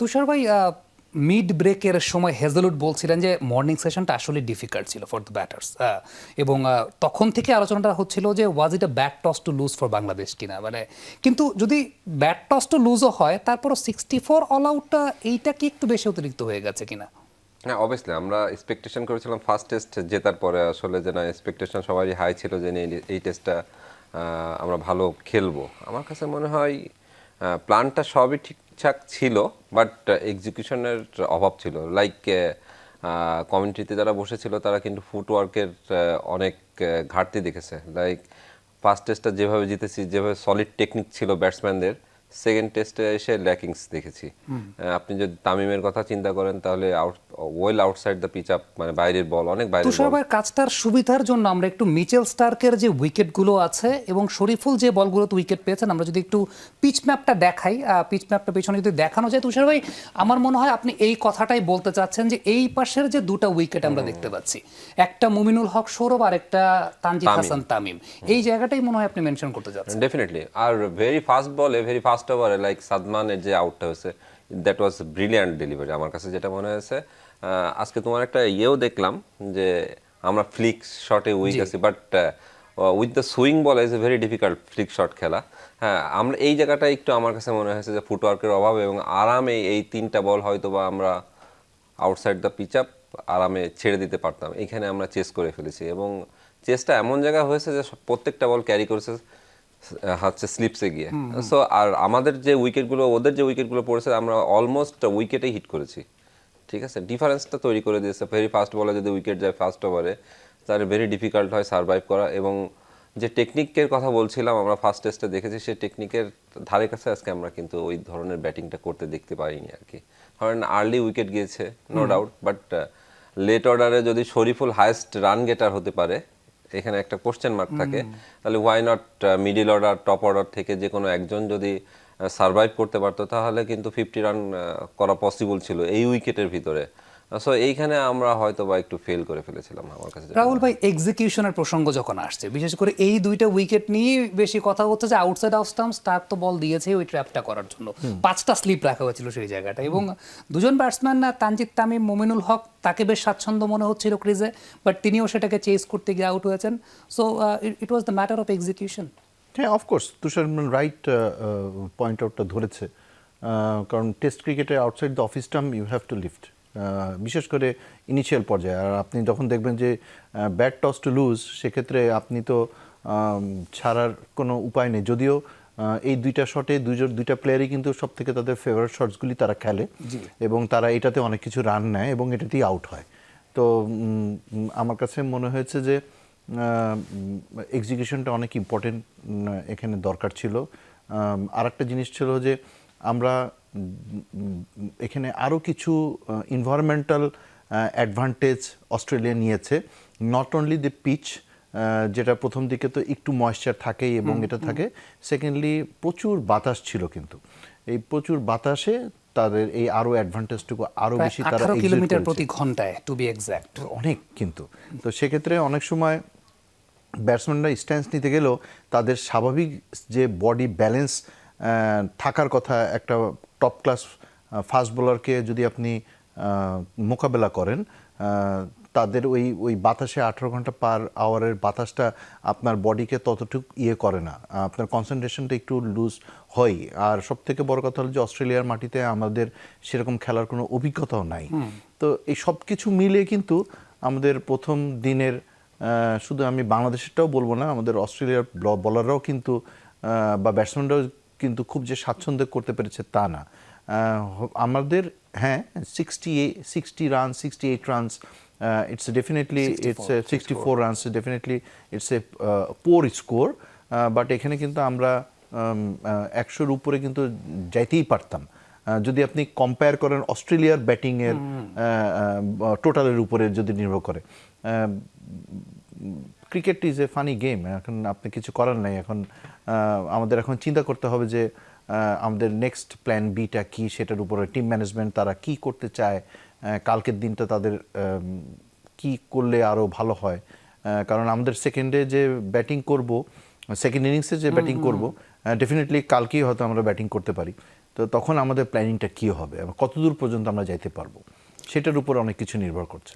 তুষার ভাই, মিড ব্রেকের সময় হেজেলউড বলছিলেন যে মর্নিং সেশনটা আসলে ডিফিকাল্ট ছিল ফর দ্য ব্যাটার্স, এবং তখন থেকে আলোচনাটা হচ্ছিল যে was it a bad toss to lose for Bangladesh কিনা, মানে কিন্তু যদি ব্যাট টস টু লুজও হয় তারপরও 64 অল আউটটা এইটা কি একটু বেশি অতিরিক্ত হয়ে গেছে কিনা? হ্যাঁ, অবভিয়াসলি আমরা এক্সপেকটেশন করেছিলাম ফার্স্ট টেস্ট জেতার পরে, আসলে যে না, এক্সপেকটেশন সবারই হাই ছিল যে এই টেস্টটা আমরা ভালো খেলবো। আমার কাছে মনে হয় প্ল্যানটা সবই ঠিকঠাক ছিল, বাট এক্সিকিউশনের অভাব ছিল। লাইক কমিউনিটিতে যারা বসেছিল তারা কিন্তু ফুটওয়ার্কের অনেক ঘাটতি দেখেছে। লাইক ফার্স্ট টেস্টটা যেভাবে জিতেছি, যেভাবে সলিড টেকনিক ছিল ব্যাটসম্যানদের, সেকেন্ড টেস্টে এসে ল্যাকিংস দেখেছি। আপনি যদি তামিমের কথা চিন্তা করেন তাহলে well outside the pitch up, মানে বাইরের বল, অনেক বাইরের তুষার বল। ভাই, কাজটার সুবিধার জন্য আমরা একটু মিচেল স্টার্কের যে উইকেটগুলো আছে এবং শরীফুল যে বলগুলোতে উইকেট পেয়েছেন, আমরা যদি একটু পিচ ম্যাপটা দেখাই, পিচ ম্যাপটা পেছনে যদি দেখানো যায় তুষার ভাই, আমার মনে হয় আপনি এই কথাটাই বলতে চাচ্ছেন যে এই পাশের যে দুটো উইকেট আমরা দেখতে পাচ্ছি, একটা মুমিনুল হক সৌরভ আর একটা তানজিদ হাসান তামিম, এই জায়গাটাই মনে হয় আপনি মেনশন করতে যাচ্ছেন। ডেফিনেটলি। আর ভেরি ফাস্ট বলে, ভেরি ফাস্ট ওভারে লাইক সাদমানের যে আউটটা হয়েছে, দ্যাট ওয়াজ ব্রিলিয়ান্ট ডেলিভারি আমার কাছে যেটা মনে হয়েছে। আজকে তোমার একটা ইয়েও দেখলাম যে আমরা ফ্লিক শটে উইক আছি, but with the swing ball is a very difficult Flick shot খেলা। হ্যাঁ, আমরা এই জায়গাটা একটু আমার কাছে মনে হয়েছে যে ফুটওয়ার্কের অভাব, এবং আরামে এই তিনটা বল হয়তো বা আমরা আউটসাইড দ্য পিচ আপ আরামে ছেড়ে দিতে পারতাম। এখানে আমরা চেস করে ফেলেছি, এবং চেসটা এমন জায়গায় হয়েছে যে প্রত্যেকটা বল ক্যারি করেছে হচ্ছে স্লিপসে গিয়ে। সো আর আমাদের যে উইকেটগুলো, ওদের যে উইকেটগুলো পড়েছে, আমরা অলমোস্ট উইকেটেই হিট করেছি। ঠিক আছে, ডিফারেন্সটা তৈরি করে দিয়েছে। ভেরি ফাস্ট বলে যদি উইকেট যায় ফার্স্ট ওভারে, তাহলে ভেরি ডিফিকাল্ট হয় সার্ভাইভ করা। এবং যে টেকনিকের কথা বলছিলাম, আমরা ফার্স্ট টেস্টে দেখেছি, সেই টেকনিকের ধারে কাছে আজকে আমরা কিন্তু ওই ধরনের ব্যাটিংটা করতে দেখতে পারিনি আর কি। ধরেন আর্লি উইকেট গিয়েছে, নো ডাউট, বাট লেট অর্ডারে যদি শরীফুল হায়েস্ট রান গেটার হতে পারে, এখানে একটা কোশ্চেন মার্ক থাকে, তাহলে why not middle order, top order থেকে যে কোনো একজন যদি সার্ভাইভ করতে পারতো, তাহলে কিন্তু 50 রান করা পসিবল ছিল এই উইকেটের ভিতরে। সো এইখানে আমরা হয়তো বা একটু ফেল করে ফেলেছিলাম আমার কাছে যেটা রাহুল মনে ভাই, হয়। এক্সিকিউশনের প্রসঙ্গ যখন আসছে, বিশেষ করে এই দুইটা উইকেট নিয়ে বেশি কথা হচ্ছে যে আউটসাইড অফ স্টাম্প স্টার্ক তো বল দিয়েছে ওই ট্র্যাপটা করার জন্য, পাঁচটা স্লিপ রাখা হয়েছিল সেই জায়গাটা, এবং দুজন ব্যাটসম্যান তানজিদ তামিম, মুমিনুল হক, তাকে বেশ স্বাচ্ছন্দ্য মনে হচ্ছিল ক্রিজে, বাট তিনিও সেটাকে চেস করতে গিয়ে আউট হয়েছেন। So it was the matter of execution. হ্যাঁ, অফকোর্স তুষার রাইট পয়েন্ট আউটটা ধরেছে। কারণ টেস্ট ক্রিকেটে outside the off stump you have to lift, বিশেষ করে ইনিশিয়াল পর্যায়ে। আর আপনি যখন দেখবেন যে ব্যাট টস টু লুজ, সেক্ষেত্রে আপনি তো ছাড়ার কোনো উপায় নেই। যদিও এই দুইটা শটে দুইটা প্লেয়ারই কিন্তু সব থেকে তাদের ফেভারিট শটসগুলি তারা খেলে, এবং তারা এটাতে অনেক কিছু রান নেয় এবং এটাতেই আউট হয়। তো আমার কাছে মনে হয়েছে যে এক্সিকিউশনটা অনেক ইম্পর্টেন্ট এখানে দরকার ছিল। আর একটা জিনিস ছিল যে আমরা এখানে আরও কিছু এনভায়রনমেন্টাল অ্যাডভান্টেজ অস্ট্রেলিয়া নিয়েছে। নট অনলি দ্য পিচ, যেটা প্রথম দিকে তো একটু ময়েশ্চার থাকেই এবং এটা থাকে। সেকেন্ডলি প্রচুর বাতাস ছিল, কিন্তু এই প্রচুর বাতাসে তাদের এই আরও অ্যাডভান্টেজটুকু আরও বেশি তারা 18 কিলোমিটার প্রতি ঘন্টায় টু বি এক্স্যাক্ট, অনেক। কিন্তু তো সেক্ষেত্রে অনেক সময় ব্যাটসম্যানরা স্ট্যান্স নিতে গেলেও তাদের স্বাভাবিক যে বডি ব্যালেন্স থাকার কথা, একটা টপ ক্লাস ফাস্ট বোলারকে যদি আপনি মোকাবেলা করেন, তাদের ওই বাতাসে 18 ঘন্টা পার আওয়ারের বাতাসটা আপনার বডিকে ততটুকু ইয়ে করে না, আপনার কনসেন্ট্রেশনটা একটু লুজ হয়। আর সব থেকে বড় কথা হলো যে অস্ট্রেলিয়ার মাটিতে আমাদের সেরকম খেলার কোনো অভিজ্ঞতাও নাই। তো এই সব কিছু মিলে কিন্তু আমাদের প্রথম দিনের, শুধু আমি বাংলাদেশেরটাও বলবো না, আমাদের অস্ট্রেলিয়ার বলাররাও কিন্তু বা ব্যাটসম্যানরাও কিন্তু খুব যে স্বাচ্ছন্দ্য করতে পেরেছে তা না। আমাদের হ্যাঁ 60 run, 68 runs, it's definitely 64 runs, definitely it's a poor score. But এখানে কিন্তু আমরা 100-র উপরে কিন্তু যাইতেই পারতাম যদি আপনি কম্পেয়ার করেন অস্ট্রেলিয়ার ব্যাটিংয়ের টোটালের উপরে যদি নির্ভর করে। Cricket is a funny game, এখন আপনি কিছু করার নাই। এখন আমাদের এখন চিন্তা করতে হবে যে আমাদের নেক্সট প্ল্যান বিটা কী, সেটার উপরে টিম ম্যানেজমেন্ট তারা কি করতে চায়, কালকের দিনটা তাদের কি করলে আরও ভালো হয়। কারণ আমাদের সেকেন্ডে যে ব্যাটিং করব, সেকেন্ড ইনিংসে যে ব্যাটিং করব, ডেফিনেটলি কালকেই হয়তো আমরা ব্যাটিং করতে পারি। তো তখন আমাদের প্ল্যানিংটা কী হবে, কতদূর পর্যন্ত আমরা যাইতে পারবো, সেটার উপর অনেক কিছু নির্ভর করছে।